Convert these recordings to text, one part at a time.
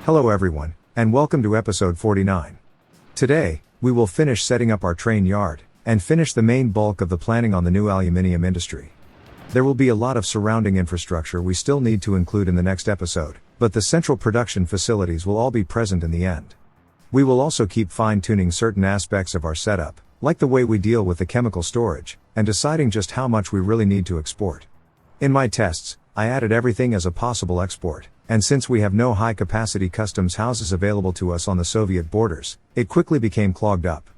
Hello everyone, and welcome to episode 49. Today, we will finish setting up our train yard, and finish the main bulk of the planning on the new aluminium industry. There will be a lot of surrounding infrastructure we still need to include in the next episode, but the central production facilities will all be present in the end. We will also keep fine-tuning certain aspects of our setup, like the way we deal with the chemical storage, and deciding just how much we really need to export. In my tests, I added everything as a possible export, and since we have no high-capacity customs houses available to us on the Soviet borders, it quickly became clogged up.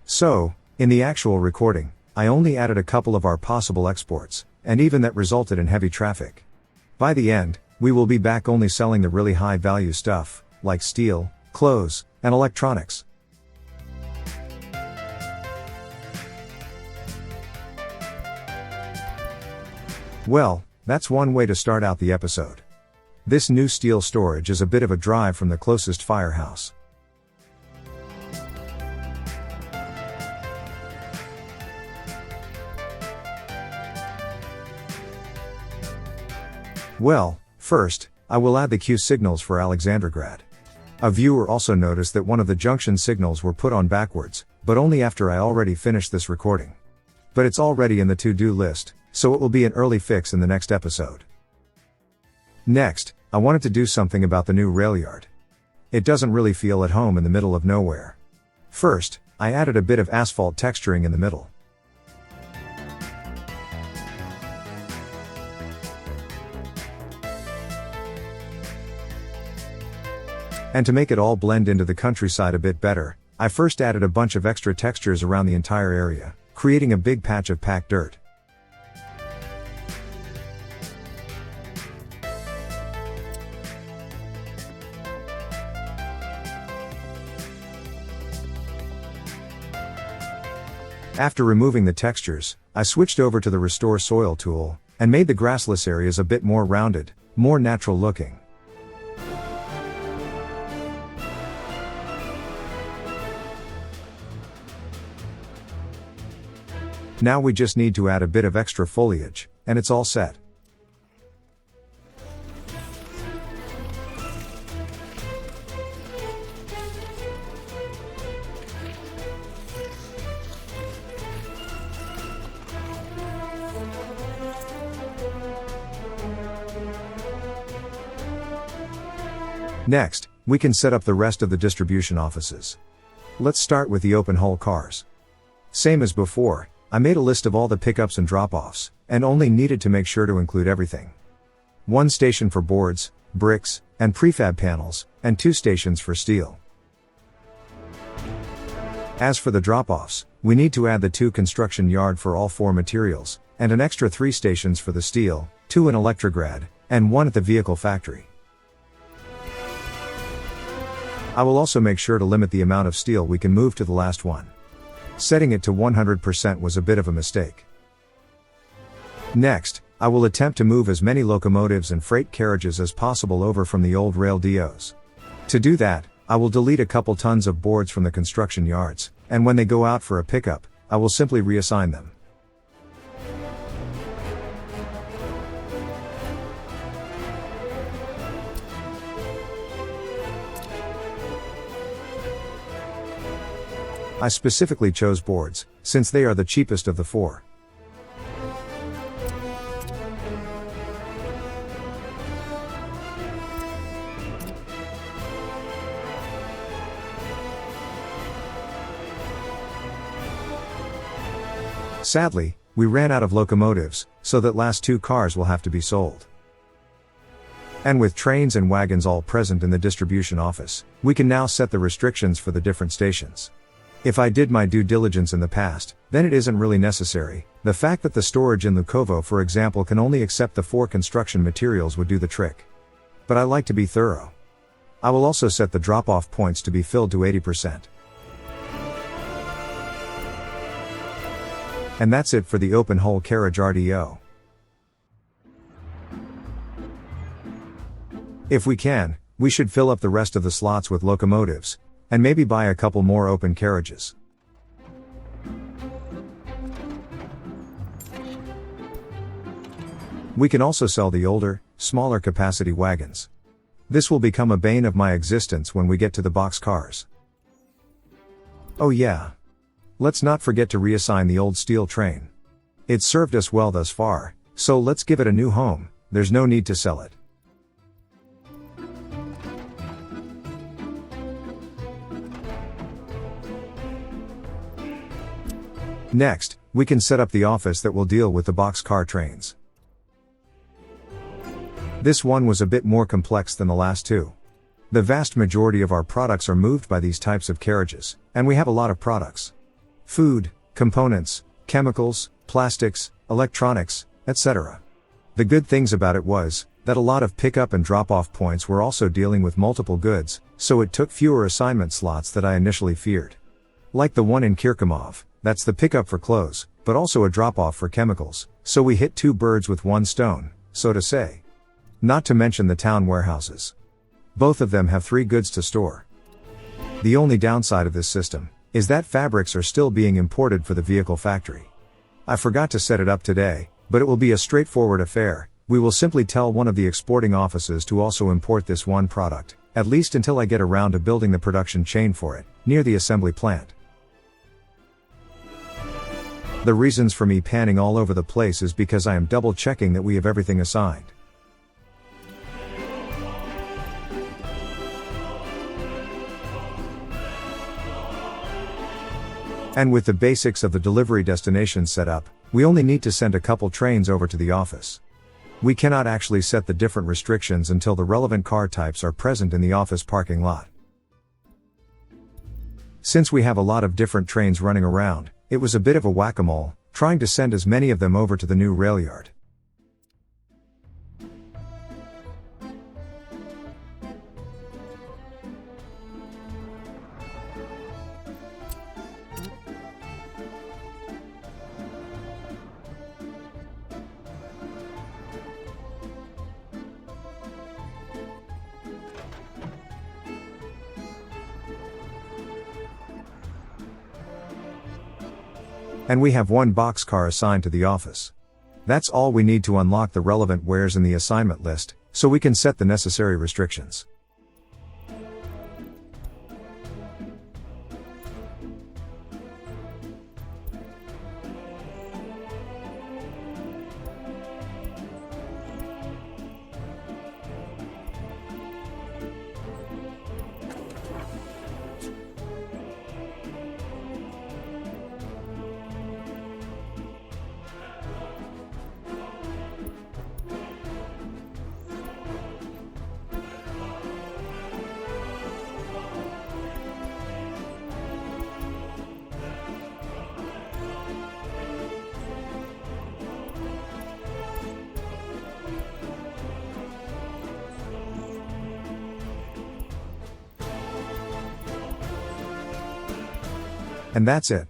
So, in the actual recording, I only added a couple of our possible exports, and even that resulted in heavy traffic. By the end, we will be back only selling the really high-value stuff, like steel, clothes, and electronics. Well, that's one way to start out the episode. This new steel storage is a bit of a drive from the closest firehouse. Well, first, I will add the Q signals for Alexandrograd. A viewer also noticed that one of the junction signals were put on backwards, but only after I already finished this recording. But it's already in the to-do list, so it will be an early fix in the next episode. Next, I wanted to do something about the new rail yard. It doesn't really feel at home in the middle of nowhere. First, I added a bit of asphalt texturing in the middle. And to make it all blend into the countryside a bit better, I first added a bunch of extra textures around the entire area, creating a big patch of packed dirt. After removing the textures, I switched over to the Restore Soil tool, and made the grassless areas a bit more rounded, more natural looking. Now we just need to add a bit of extra foliage, and it's all set. Next, we can set up the rest of the distribution offices. Let's start with the open hull cars. Same as before, I made a list of all the pickups and drop-offs, and only needed to make sure to include everything. 1 station for boards, bricks, and prefab panels, and 2 stations for steel. As for the drop-offs, we need to add the 2 construction yard for all 4 materials, and an extra 3 stations for the steel, 2 in Electrograd, and 1 at the vehicle factory. I will also make sure to limit the amount of steel we can move to the last one. Setting it to 100% was a bit of a mistake. Next, I will attempt to move as many locomotives and freight carriages as possible over from the old rail depots. To do that, I will delete a couple tons of boards from the construction yards, and when they go out for a pickup, I will simply reassign them. I specifically chose boards, since they are the cheapest of the 4. Sadly, we ran out of locomotives, so that last 2 cars will have to be sold. And with trains and wagons all present in the distribution office, we can now set the restrictions for the different stations. If I did my due diligence in the past, then it isn't really necessary. The fact that the storage in Lukovo, for example, can only accept the 4 construction materials would do the trick. But I like to be thorough. I will also set the drop-off points to be filled to 80%. And that's it for the open hull carriage RDO. If we can, we should fill up the rest of the slots with locomotives, and maybe buy a couple more open carriages. We can also sell the older, smaller capacity wagons. This will become a bane of my existence when we get to the boxcars. Oh yeah. Let's not forget to reassign the old steel train. It's served us well thus far, so let's give it a new home. There's no need to sell it. Next, we can set up the office that will deal with the boxcar trains. This one was a bit more complex than the last two. The vast majority of our products are moved by these types of carriages, and we have a lot of products. Food, components, chemicals, plastics, electronics, etc. The good things about it was that a lot of pickup and drop-off points were also dealing with multiple goods, so it took fewer assignment slots that I initially feared. Like the one in Kirkomov, that's the pickup for clothes, but also a drop-off for chemicals, so we hit two birds with one stone, so to say. Not to mention the town warehouses. Both of them have 3 goods to store. The only downside of this system is that fabrics are still being imported for the vehicle factory. I forgot to set it up today, but it will be a straightforward affair. We will simply tell one of the exporting offices to also import this one product, at least until I get around to building the production chain for it, near the assembly plant. The reasons for me panning all over the place is because I am double checking that we have everything assigned. And with the basics of the delivery destination set up, we only need to send a couple trains over to the office. We cannot actually set the different restrictions until the relevant car types are present in the office parking lot. Since we have a lot of different trains running around, it was a bit of a whack-a-mole, trying to send as many of them over to the new rail yard. And we have one boxcar assigned to the office. That's all we need to unlock the relevant wares in the assignment list, so we can set the necessary restrictions. And that's it.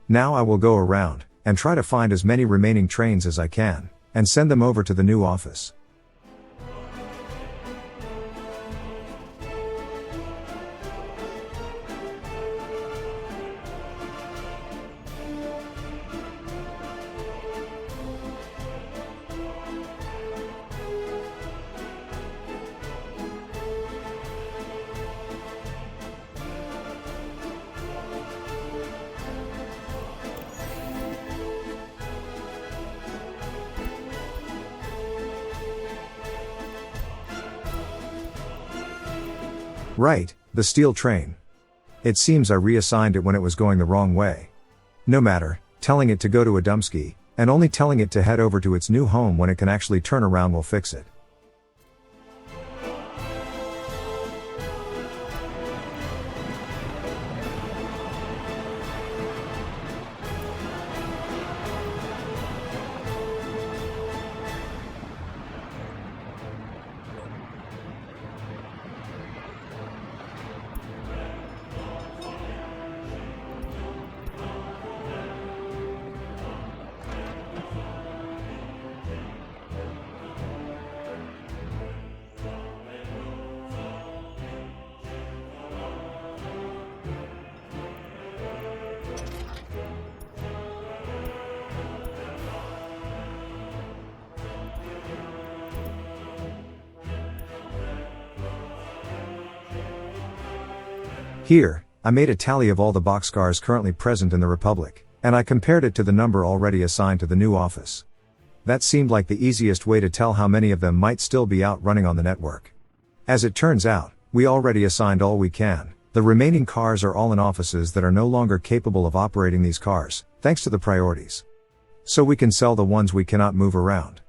Now I will go around and try to find as many remaining trains as I can, and send them over to the new office. Right, the steel train. It seems I reassigned it when it was going the wrong way. No matter, telling it to go to Adamski, and only telling it to head over to its new home when it can actually turn around will fix it. Here, I made a tally of all the boxcars currently present in the Republic, and I compared it to the number already assigned to the new office. That seemed like the easiest way to tell how many of them might still be out running on the network. As it turns out, we already assigned all we can. The remaining cars are all in offices that are no longer capable of operating these cars, thanks to the priorities. So we can sell the ones we cannot move around.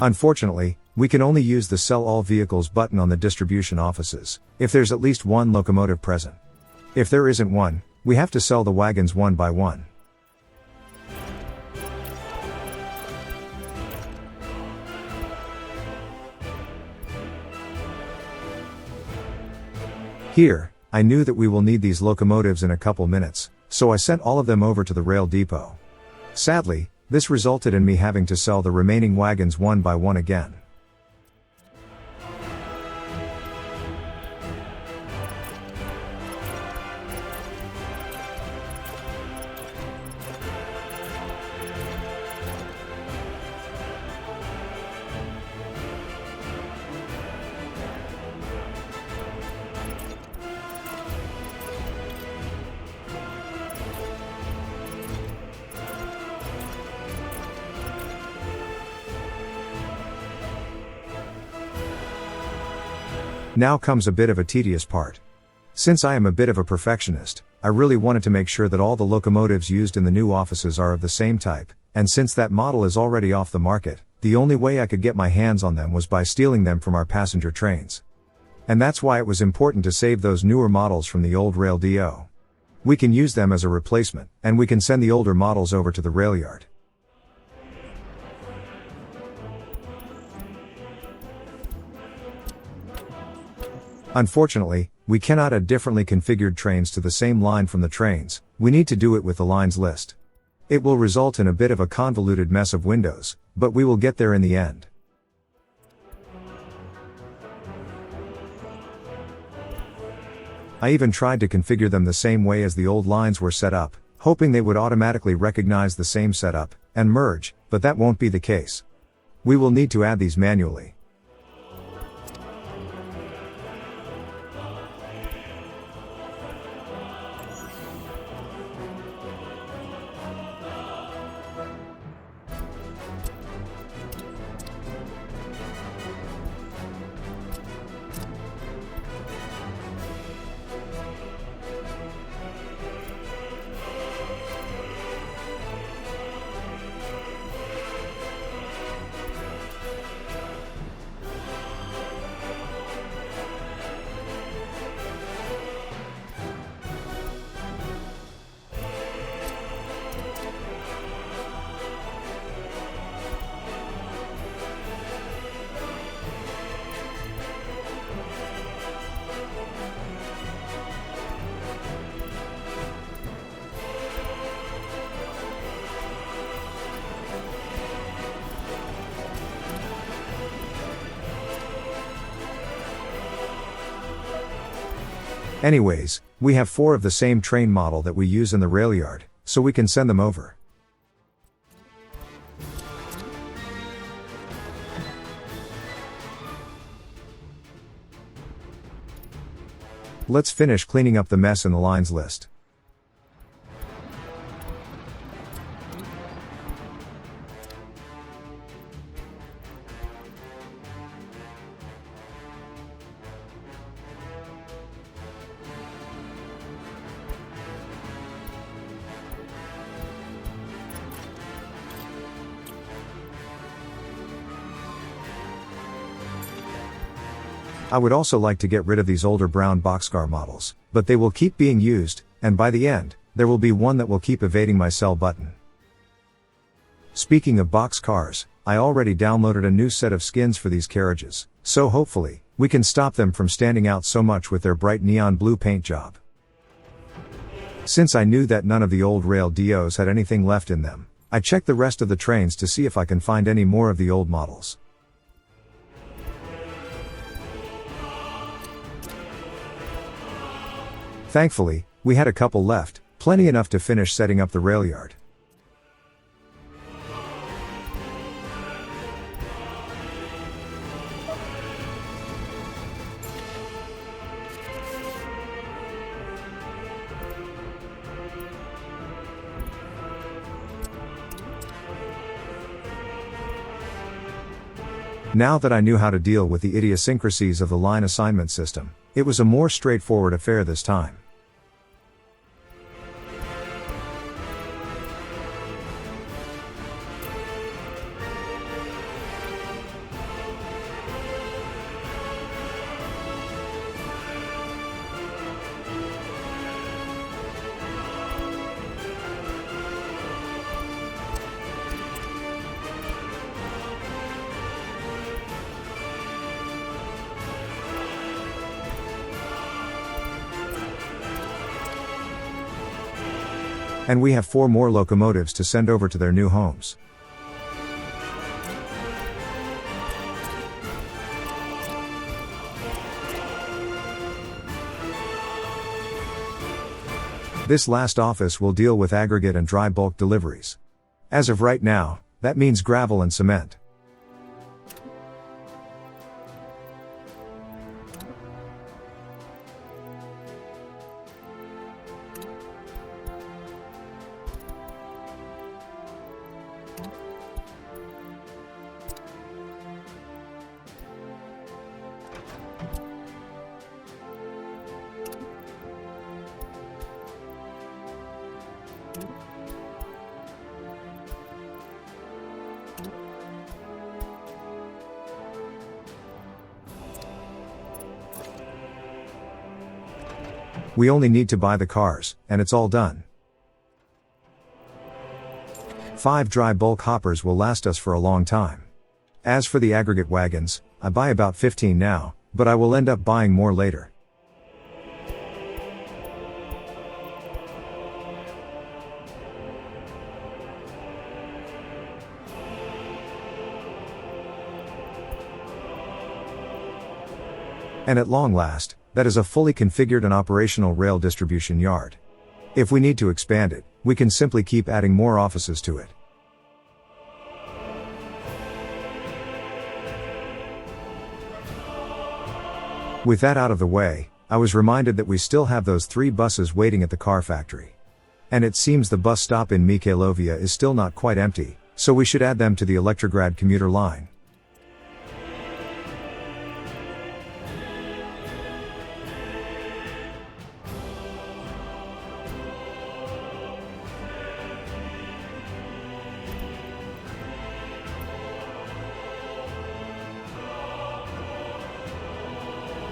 Unfortunately, we can only use the Sell All Vehicles button on the distribution offices, if there's at least one locomotive present. If there isn't one, we have to sell the wagons one by one. Here, I knew that we will need these locomotives in a couple minutes, so I sent all of them over to the rail depot. Sadly, this resulted in me having to sell the remaining wagons one by one again. Now comes a bit of a tedious part. Since I am a bit of a perfectionist, I really wanted to make sure that all the locomotives used in the new offices are of the same type, and since that model is already off the market, the only way I could get my hands on them was by stealing them from our passenger trains. And that's why it was important to save those newer models from the old rail DO. We can use them as a replacement, and we can send the older models over to the rail yard. Unfortunately, we cannot add differently configured trains to the same line from the trains. We need to do it with the lines list. It will result in a bit of a convoluted mess of windows, but we will get there in the end. I even tried to configure them the same way as the old lines were set up, hoping they would automatically recognize the same setup and merge, but that won't be the case. We will need to add these manually. Anyways, we have 4 of the same train model that we use in the rail yard, so we can send them over. Let's finish cleaning up the mess in the lines list. I would also like to get rid of these older brown boxcar models, but they will keep being used, and by the end, there will be one that will keep evading my sell button. Speaking of boxcars, I already downloaded a new set of skins for these carriages, so hopefully, we can stop them from standing out so much with their bright neon blue paint job. Since I knew that none of the old rail DOs had anything left in them, I checked the rest of the trains to see if I can find any more of the old models. Thankfully, we had a couple left, Plenty enough to finish setting up the rail yard. Now that I knew how to deal with the idiosyncrasies of the line assignment system, it was a more straightforward affair this time. And we have 4 more locomotives to send over to their new homes. This last office will deal with aggregate and dry bulk deliveries. As of right now, that means gravel and cement. We only need to buy the cars, and it's all done. 5 dry bulk hoppers will last us for a long time. As for the aggregate wagons, I buy about 15 now, but I will end up buying more later. And at long last, that is a fully configured and operational rail distribution yard. If we need to expand it, we can simply keep adding more offices to it. With that out of the way, I was reminded that we still have those 3 buses waiting at the car factory. And it seems the bus stop in Mikhailovia is still not quite empty, so we should add them to the Electrograd commuter line.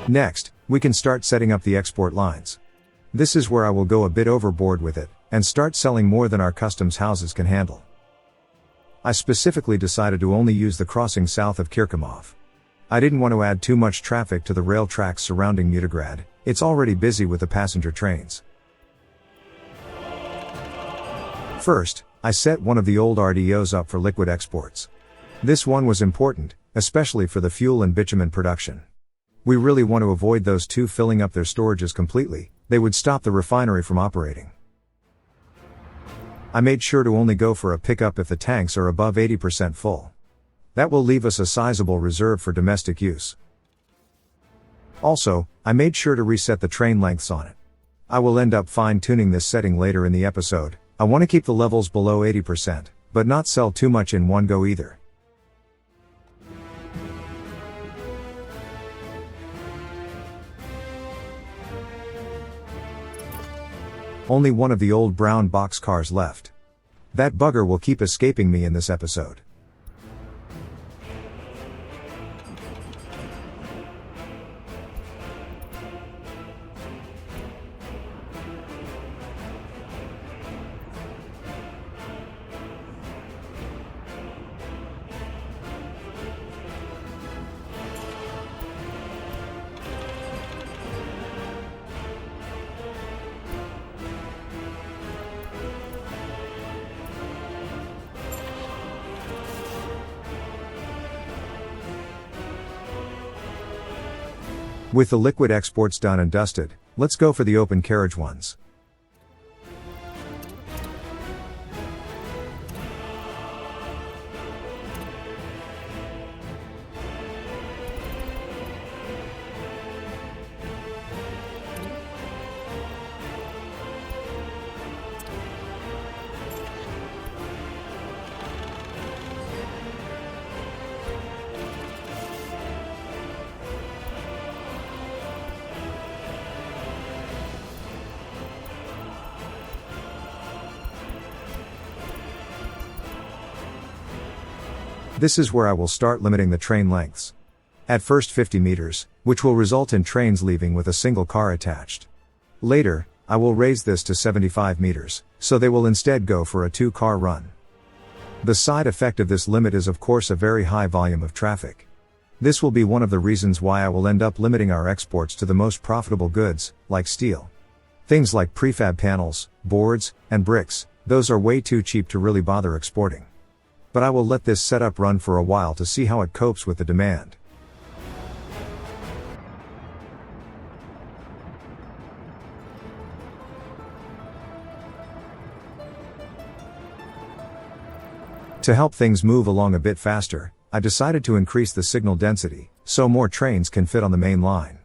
Next, we can start setting up the export lines. This is where I will go a bit overboard with it, and start selling more than our customs houses can handle. I specifically decided to only use the crossing south of Kirkimov. I didn't want to add too much traffic to the rail tracks surrounding Mutograd, it's already busy with the passenger trains. First, I set one of the old RDOs up for liquid exports. This one was important, especially for the fuel and bitumen production. We really want to avoid those 2 filling up their storages completely, they would stop the refinery from operating. I made sure to only go for a pickup if the tanks are above 80% full. That will leave us a sizable reserve for domestic use. Also, I made sure to reset the train lengths on it. I will end up fine-tuning this setting later in the episode. I want to keep the levels below 80%, but not sell too much in one go either. Only one of the old brown boxcars left. That bugger will keep escaping me in this episode. With the liquid exports done and dusted, let's go for the open carriage ones. This is where I will start limiting the train lengths. At first 50 meters, which will result in trains leaving with a single car attached. Later, I will raise this to 75 meters, so they will instead go for a 2-car run. The side effect of this limit is of course a very high volume of traffic. This will be one of the reasons why I will end up limiting our exports to the most profitable goods, like steel. Things like prefab panels, boards, and bricks, those are way too cheap to really bother exporting. But I will let this setup run for a while to see how it copes with the demand. To help things move along a bit faster, I decided to increase the signal density, so more trains can fit on the main line.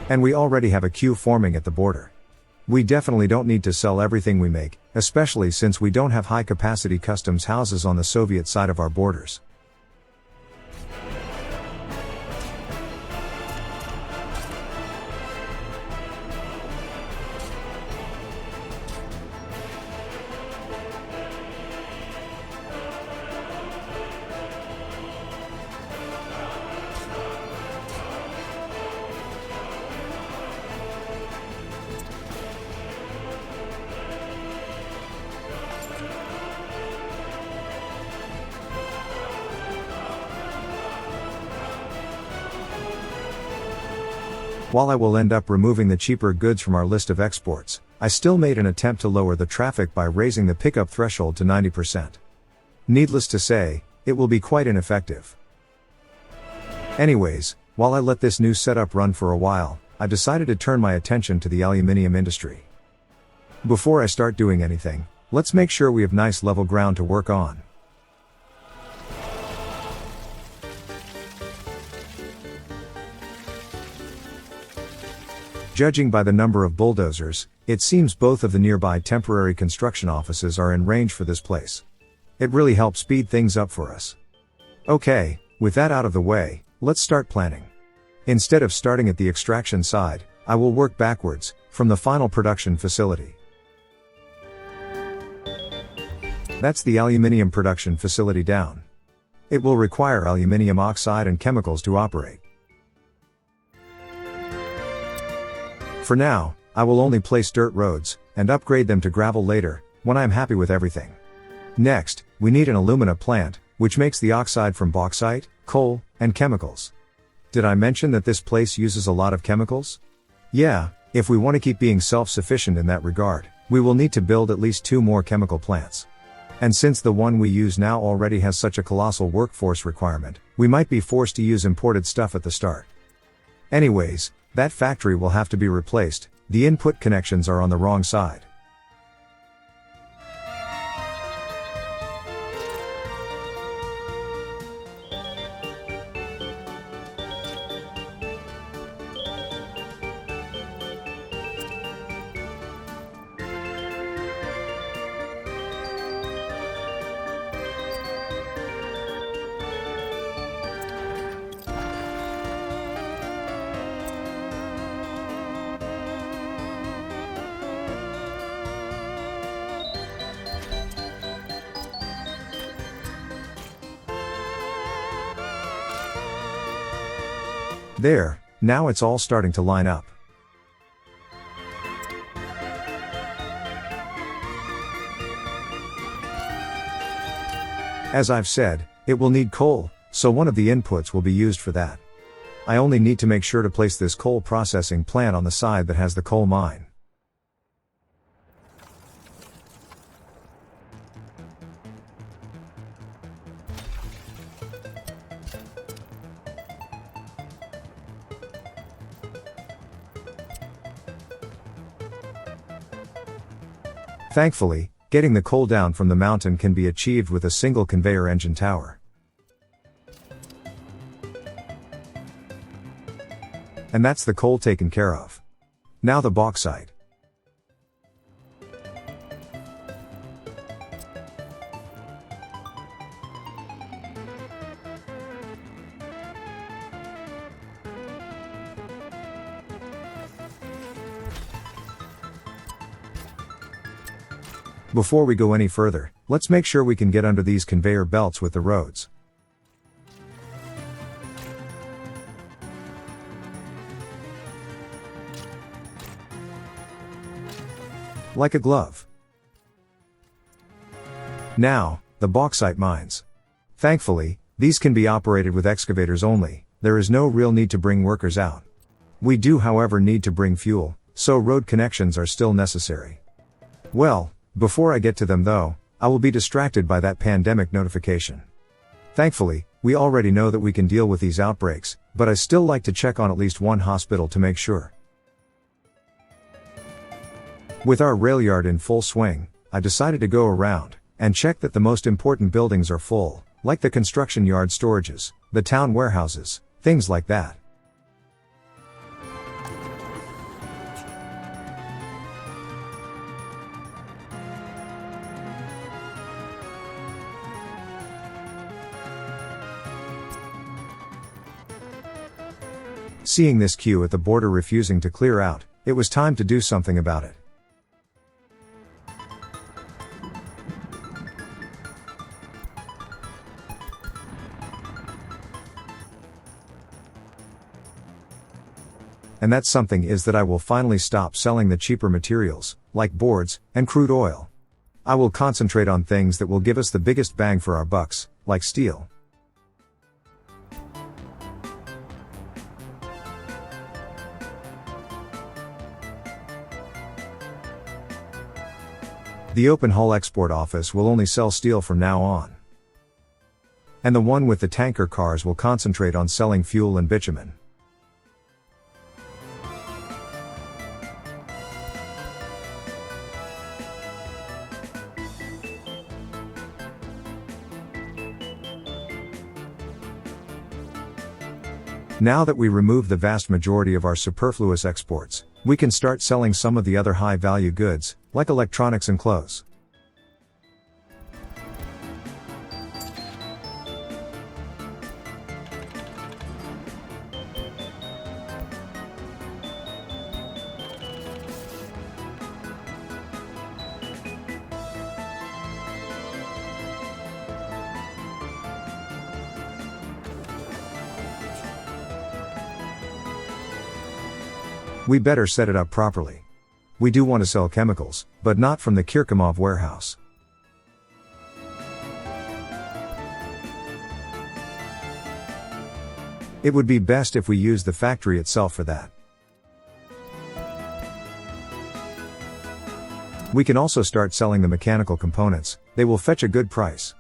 And we already have a queue forming at the border. We definitely don't need to sell everything we make, especially since we don't have high-capacity customs houses on the Soviet side of our borders. While I will end up removing the cheaper goods from our list of exports, I still made an attempt to lower the traffic by raising the pickup threshold to 90%. Needless to say, it will be quite ineffective. Anyways, while I let this new setup run for a while, I decided to turn my attention to the aluminium industry. Before I start doing anything, let's make sure we have nice level ground to work on. Judging by the number of bulldozers, it seems both of the nearby temporary construction offices are in range for this place. It really helps speed things up for us. Okay, with that out of the way, let's start planning. Instead of starting at the extraction side, I will work backwards, from the final production facility. That's the aluminium production facility down. It will require aluminium oxide and chemicals to operate. For now, I will only place dirt roads, and upgrade them to gravel later, when I am happy with everything. Next, we need an alumina plant, which makes the oxide from bauxite, coal, and chemicals. Did I mention that this place uses a lot of chemicals? Yeah, if we want to keep being self-sufficient in that regard, we will need to build at least 2 more chemical plants. And since the one we use now already has such a colossal workforce requirement, we might be forced to use imported stuff at the start. Anyways, that factory will have to be replaced, the input connections are on the wrong side. There, now it's all starting to line up. As I've said, it will need coal, so one of the inputs will be used for that. I only need to make sure to place this coal processing plant on the side that has the coal mine. Thankfully, getting the coal down from the mountain can be achieved with a single conveyor engine tower. And that's the coal taken care of. Now the bauxite. Before we go any further, let's make sure we can get under these conveyor belts with the roads. Like a glove. Now, the bauxite mines. Thankfully, these can be operated with excavators only. There is no real need to bring workers out. We do however need to bring fuel, so road connections are still necessary. Well, before I get to them though, I will be distracted by that pandemic notification. Thankfully, we already know that we can deal with these outbreaks, but I still like to check on at least one hospital to make sure. With our rail yard in full swing, I decided to go around and check that the most important buildings are full, like the construction yard storages, the town warehouses, things like that. Seeing this queue at the border refusing to clear out, it was time to do something about it. And that something is that I will finally stop selling the cheaper materials, like boards and crude oil. I will concentrate on things that will give us the biggest bang for our bucks, like steel. The open hull export office will only sell steel from now on. And the one with the tanker cars will concentrate on selling fuel and bitumen. Now that we remove the vast majority of our superfluous exports, we can start selling some of the other high-value goods, like electronics and clothes. We better set it up properly. We do want to sell chemicals, but not from the Kirkomov warehouse. It would be best if we used the factory itself for that. We can also start selling the mechanical components, they will fetch a good price.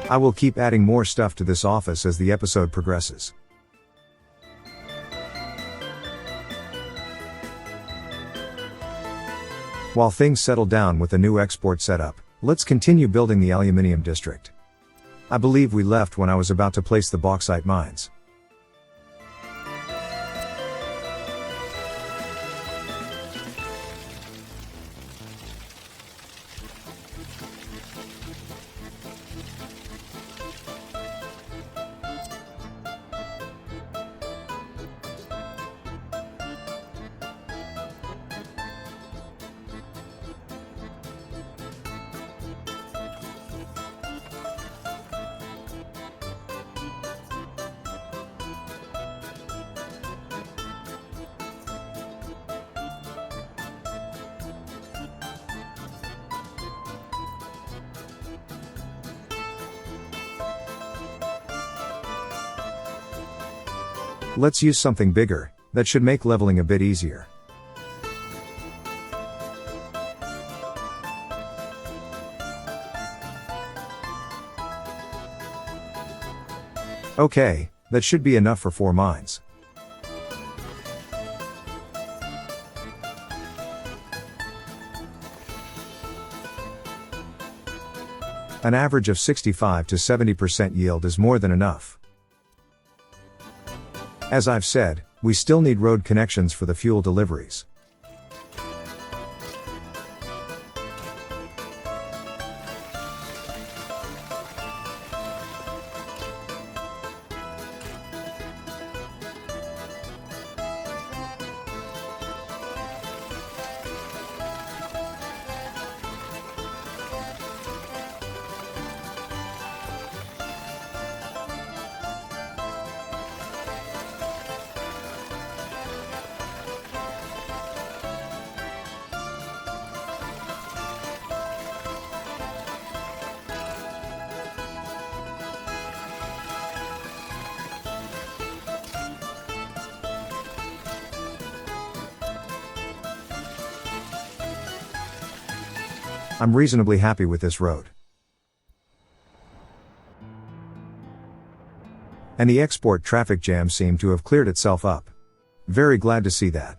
I will keep adding more stuff to this office as the episode progresses. While things settle down with the new export setup, let's continue building the aluminium district. I believe we left when I was about to place the bauxite mines. Let's use something bigger, that should make leveling a bit easier. Okay, that should be enough for 4 mines. An average of 65 to 70% yield is more than enough. As I've said, we still need road connections for the fuel deliveries. I'm reasonably happy with this road. And the export traffic jam seemed to have cleared itself up. Very glad to see that.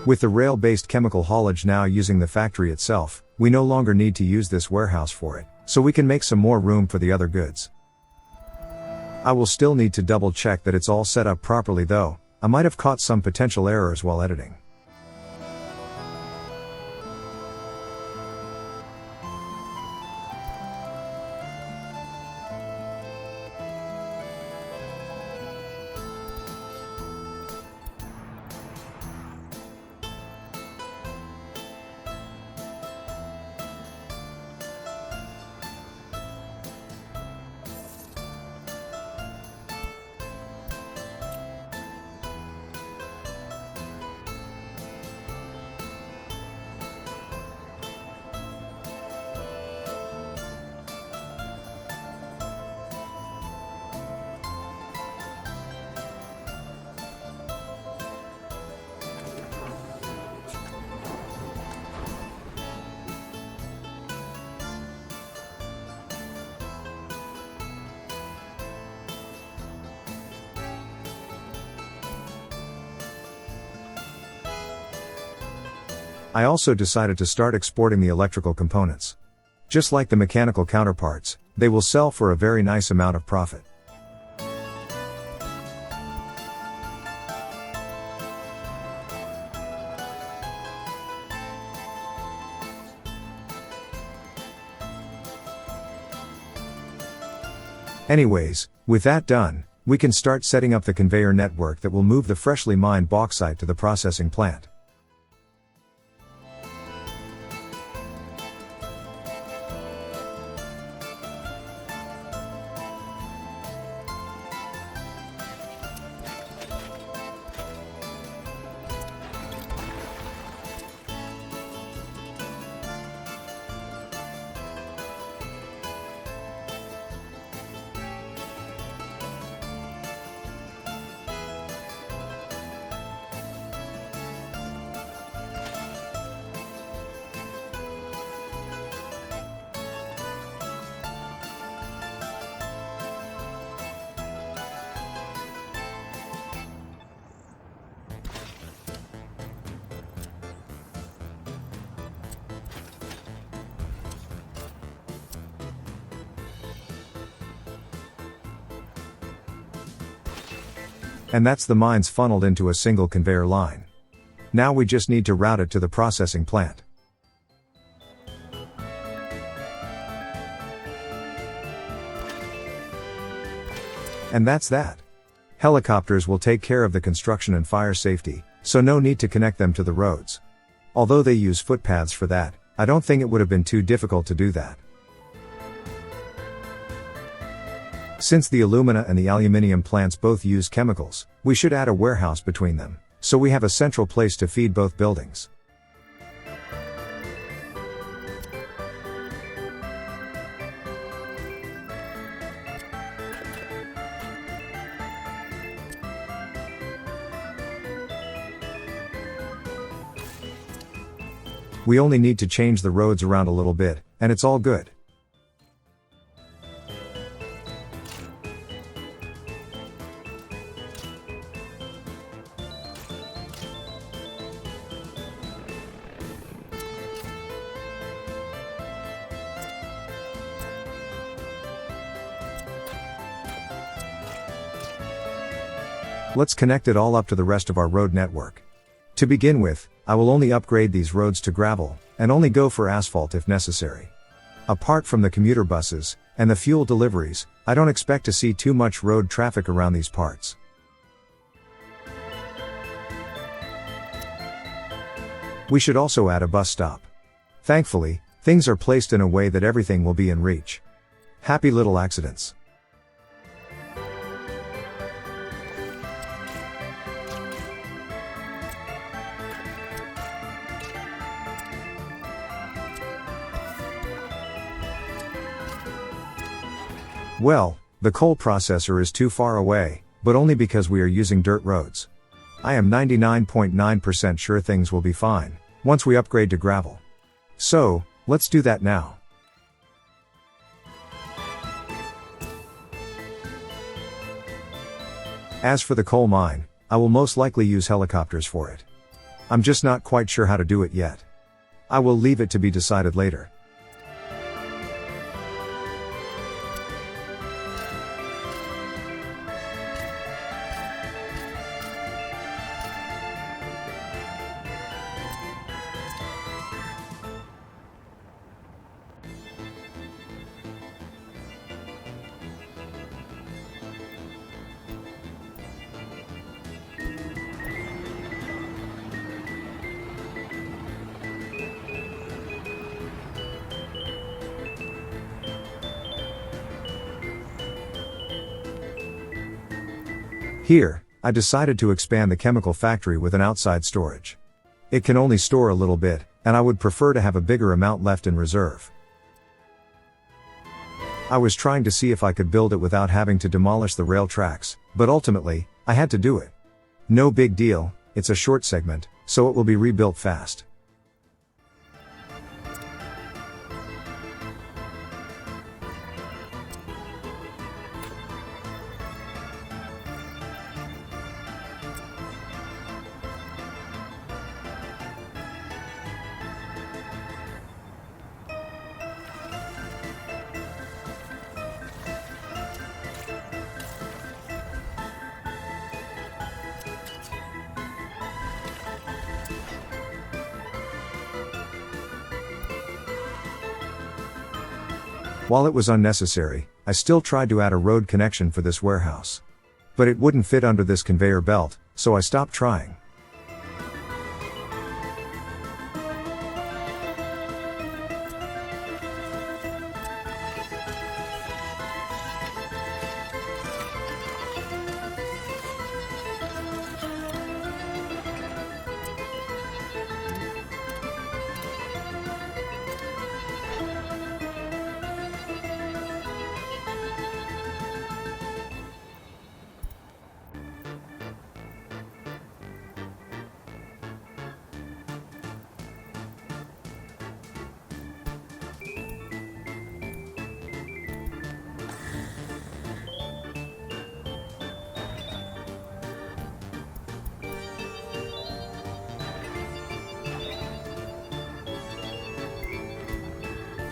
With the rail-based chemical haulage now using the factory itself, we no longer need to use this warehouse for it, so we can make some more room for the other goods. I will still need to double check that it's all set up properly though. I might have caught some potential errors while editing. I also decided to start exporting the electrical components. Just like the mechanical counterparts, they will sell for a very nice amount of profit. Anyways, with that done, we can start setting up the conveyor network that will move the freshly mined bauxite to the processing plant. And that's the mines funneled into a single conveyor line. Now we just need to route it to the processing plant. And that's that. Helicopters will take care of the construction and fire safety, so no need to connect them to the roads. Although they use footpaths for that, I don't think it would have been too difficult to do that. Since the alumina and the aluminium plants both use chemicals, we should add a warehouse between them, so we have a central place to feed both buildings. We only need to change the roads around a little bit, and it's all good. Let's connect it all up to the rest of our road network. To begin with, I will only upgrade these roads to gravel, and only go for asphalt if necessary. Apart from the commuter buses, and the fuel deliveries, I don't expect to see too much road traffic around these parts. We should also add a bus stop. Thankfully, things are placed in a way that everything will be in reach. Happy little accidents. Well, the coal processor is too far away, but only because we are using dirt roads. I am 99.9% sure things will be fine, once we upgrade to gravel. So, let's do that now. As for the coal mine, I will most likely use helicopters for it. I'm just not quite sure how to do it yet. I will leave it to be decided later. Here, I decided to expand the chemical factory with an outside storage. It can only store a little bit, and I would prefer to have a bigger amount left in reserve. I was trying to see if I could build it without having to demolish the rail tracks, but ultimately, I had to do it. No big deal, it's a short segment, so it will be rebuilt fast. While it was unnecessary, I still tried to add a road connection for this warehouse. But it wouldn't fit under this conveyor belt, so I stopped trying.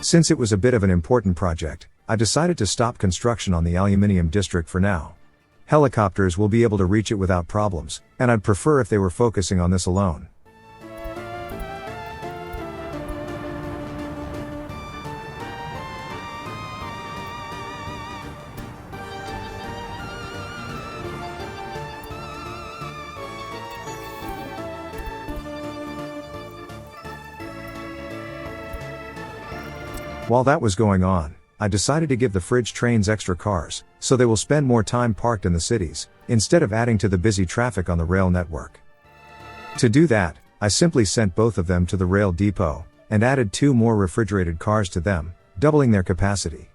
Since it was a bit of an important project, I decided to stop construction on the Aluminium district for now. Helicopters will be able to reach it without problems, and I'd prefer if they were focusing on this alone. While that was going on, I decided to give the fridge trains extra cars, so they will spend more time parked in the cities, instead of adding to the busy traffic on the rail network. To do that, I simply sent both of them to the rail depot, and added 2 more refrigerated cars to them, doubling their capacity.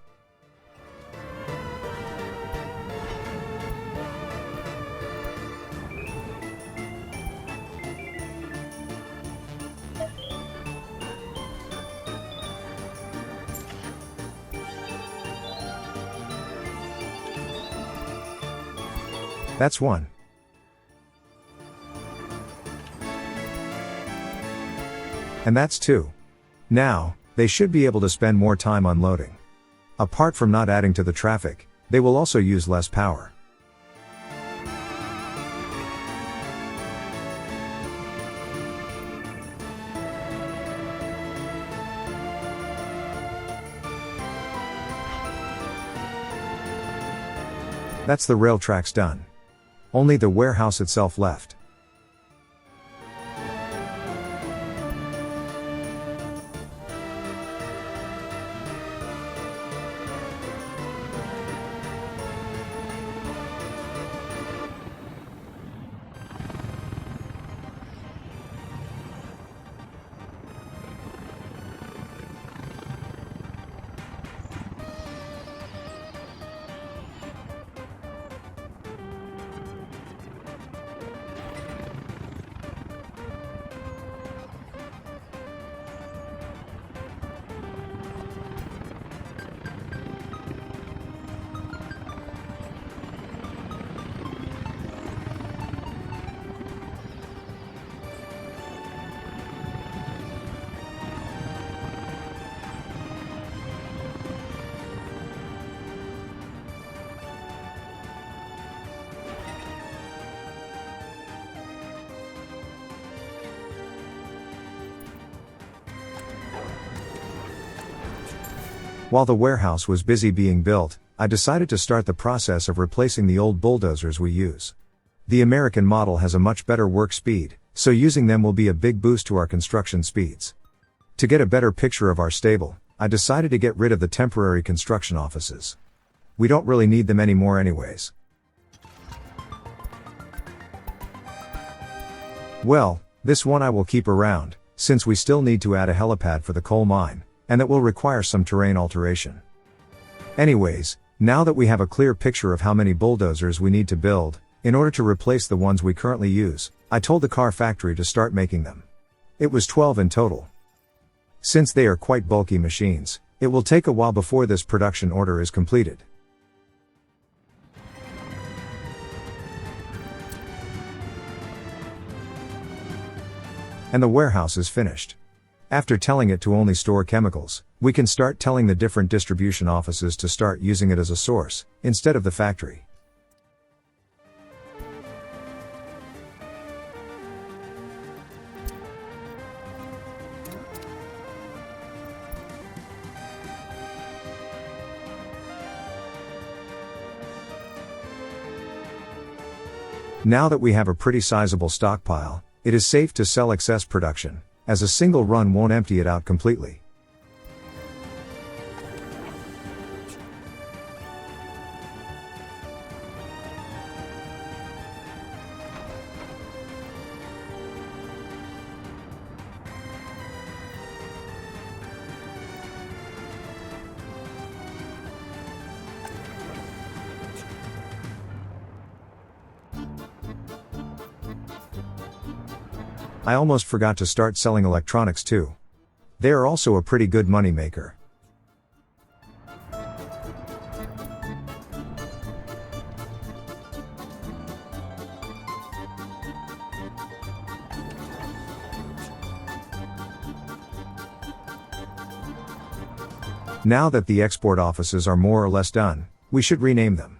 That's 1. And that's 2. Now, they should be able to spend more time unloading. Apart from not adding to the traffic, they will also use less power. That's the rail tracks done. Only the warehouse itself left. While the warehouse was busy being built, I decided to start the process of replacing the old bulldozers we use. The American model has a much better work speed, so using them will be a big boost to our construction speeds. To get a better picture of our stable, I decided to get rid of the temporary construction offices. We don't really need them anymore anyways. Well, this one I will keep around, since we still need to add a helipad for the coal mine, and that will require some terrain alteration. Anyways, now that we have a clear picture of how many bulldozers we need to build, in order to replace the ones we currently use, I told the car factory to start making them. It was 12 in total. Since they are quite bulky machines, it will take a while before this production order is completed. And the warehouse is finished. After telling it to only store chemicals, we can start telling the different distribution offices to start using it as a source, instead of the factory. Now that we have a pretty sizable stockpile, it is safe to sell excess production, as a single run won't empty it out completely. I almost forgot to start selling electronics too. They are also a pretty good money maker. Now that the export offices are more or less done, we should rename them.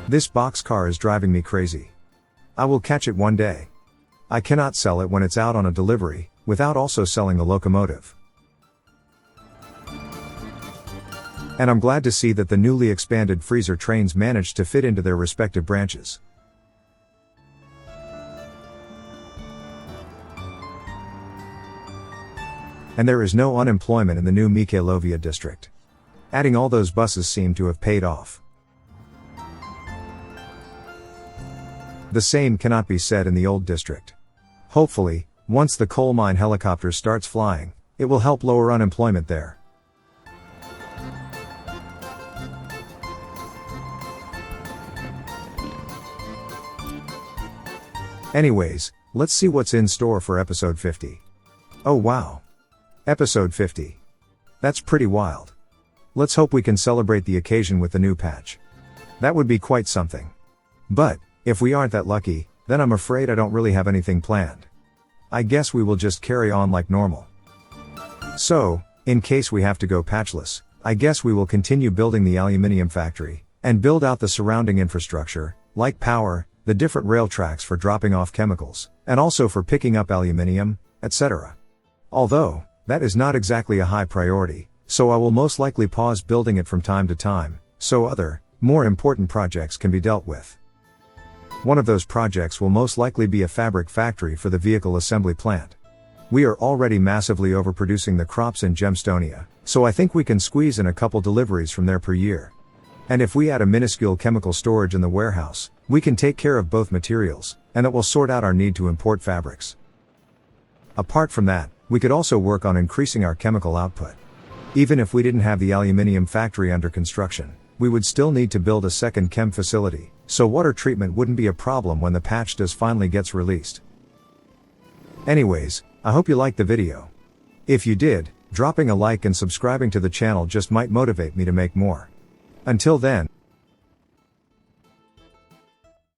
This boxcar is driving me crazy. I will catch it one day. I cannot sell it when it's out on a delivery, without also selling the locomotive. And I'm glad to see that the newly expanded freezer trains managed to fit into their respective branches. And there is no unemployment in the new Mikhailovia district. Adding all those buses seemed to have paid off. The same cannot be said in the old district. Hopefully, once the coal mine helicopter starts flying, it will help lower unemployment there. Anyways, let's see what's in store for episode 50. Oh wow! Episode 50. That's pretty wild. Let's hope we can celebrate the occasion with the new patch. That would be quite something. But, if we aren't that lucky, then I'm afraid I don't really have anything planned. I guess we will just carry on like normal. So, in case we have to go patchless, I guess we will continue building the aluminium factory, and build out the surrounding infrastructure, like power, the different rail tracks for dropping off chemicals, and also for picking up aluminium, etc. Although, that is not exactly a high priority, so I will most likely pause building it from time to time, so other, more important projects can be dealt with. One of those projects will most likely be a fabric factory for the vehicle assembly plant. We are already massively overproducing the crops in Gemstonia, so I think we can squeeze in a couple deliveries from there per year. And if we add a minuscule chemical storage in the warehouse, we can take care of both materials, and it will sort out our need to import fabrics. Apart from that, we could also work on increasing our chemical output. Even if we didn't have the aluminium factory under construction, we would still need to build a second chem facility, so water treatment wouldn't be a problem when the patch does finally gets released. Anyways, I hope you liked the video. If you did, dropping a like and subscribing to the channel just might motivate me to make more. Until then,